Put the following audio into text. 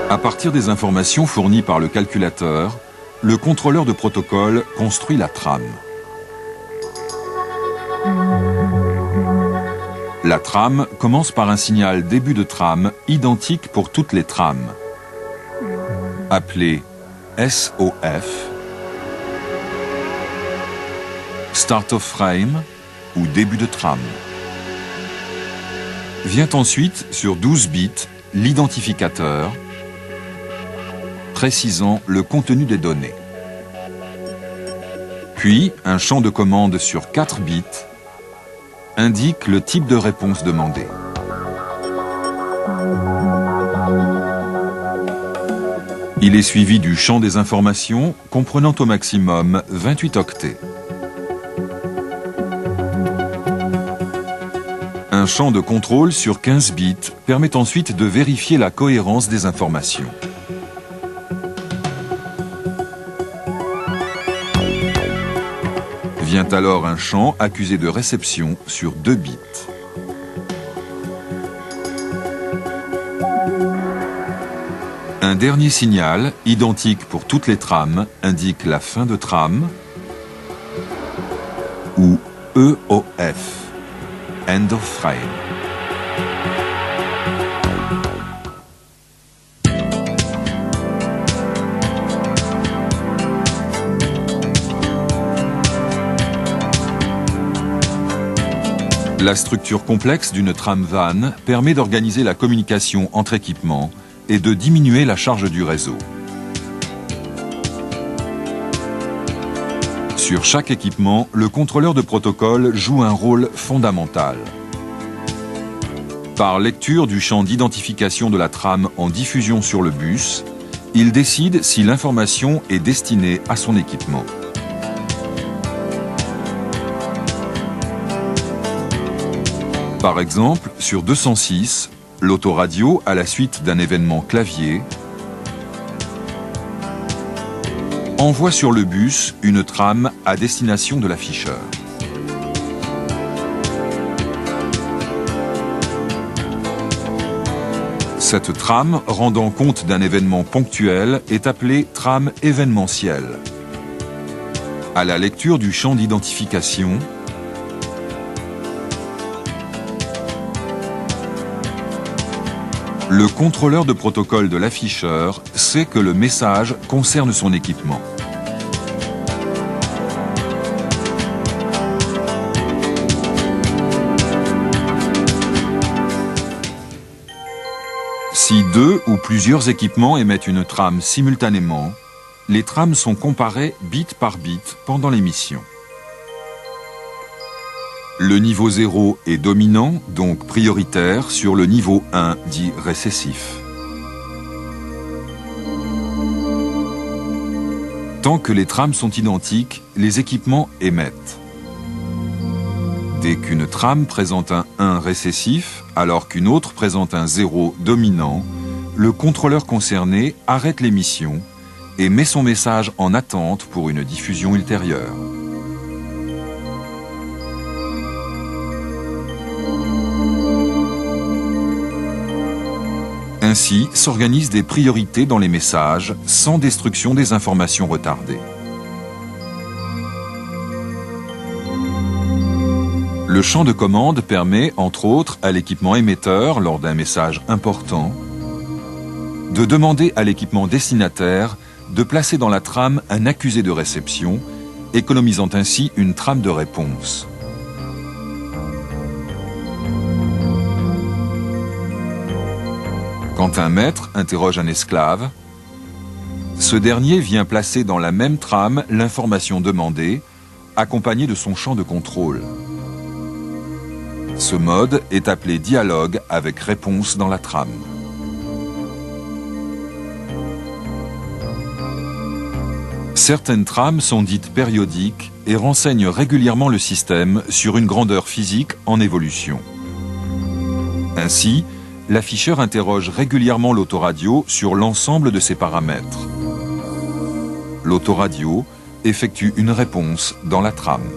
À partir des informations fournies par le calculateur, le contrôleur de protocole construit la trame. La trame commence par un signal début de trame identique pour toutes les trames, appelé SOF, Start of Frame ou début de trame. Vient ensuite, sur 12 bits, l'identificateur précisant le contenu des données. Puis, un champ de commande sur 4 bits indique le type de réponse demandée. Il est suivi du champ des informations comprenant au maximum 28 octets. Un champ de contrôle sur 15 bits permet ensuite de vérifier la cohérence des informations. Vient alors un champ accusé de réception sur 2 bits. Un dernier signal, identique pour toutes les trames, indique la fin de trame, ou EOF, End of Frame. La structure complexe d'une trame WAN permet d'organiser la communication entre équipements et de diminuer la charge du réseau. Sur chaque équipement, le contrôleur de protocole joue un rôle fondamental. Par lecture du champ d'identification de la trame en diffusion sur le bus, il décide si l'information est destinée à son équipement. Par exemple, sur 206, l'autoradio, à la suite d'un événement clavier, envoie sur le bus une trame à destination de l'afficheur. Cette trame, rendant compte d'un événement ponctuel, est appelée trame événementielle. À la lecture du champ d'identification, le contrôleur de protocole de l'afficheur sait que le message concerne son équipement. Si 2 ou plusieurs équipements émettent une trame simultanément, les trames sont comparées bit par bit pendant l'émission. Le niveau 0 est dominant, donc prioritaire, sur le niveau 1 dit récessif. Tant que les trames sont identiques, les équipements émettent. Dès qu'une trame présente un 1 récessif, alors qu'une autre présente un 0 dominant, le contrôleur concerné arrête l'émission et met son message en attente pour une diffusion ultérieure. Ainsi s'organisent des priorités dans les messages sans destruction des informations retardées. Le champ de commande permet, entre autres, à l'équipement émetteur, lors d'un message important, de demander à l'équipement destinataire de placer dans la trame un accusé de réception, économisant ainsi une trame de réponse. Quand un maître interroge un esclave, ce dernier vient placer dans la même trame l'information demandée, accompagnée de son champ de contrôle. Ce mode est appelé dialogue avec réponse dans la trame. Certaines trames sont dites périodiques et renseignent régulièrement le système sur une grandeur physique en évolution. Ainsi, l'afficheur interroge régulièrement l'autoradio sur l'ensemble de ses paramètres. L'autoradio effectue une réponse dans la trame.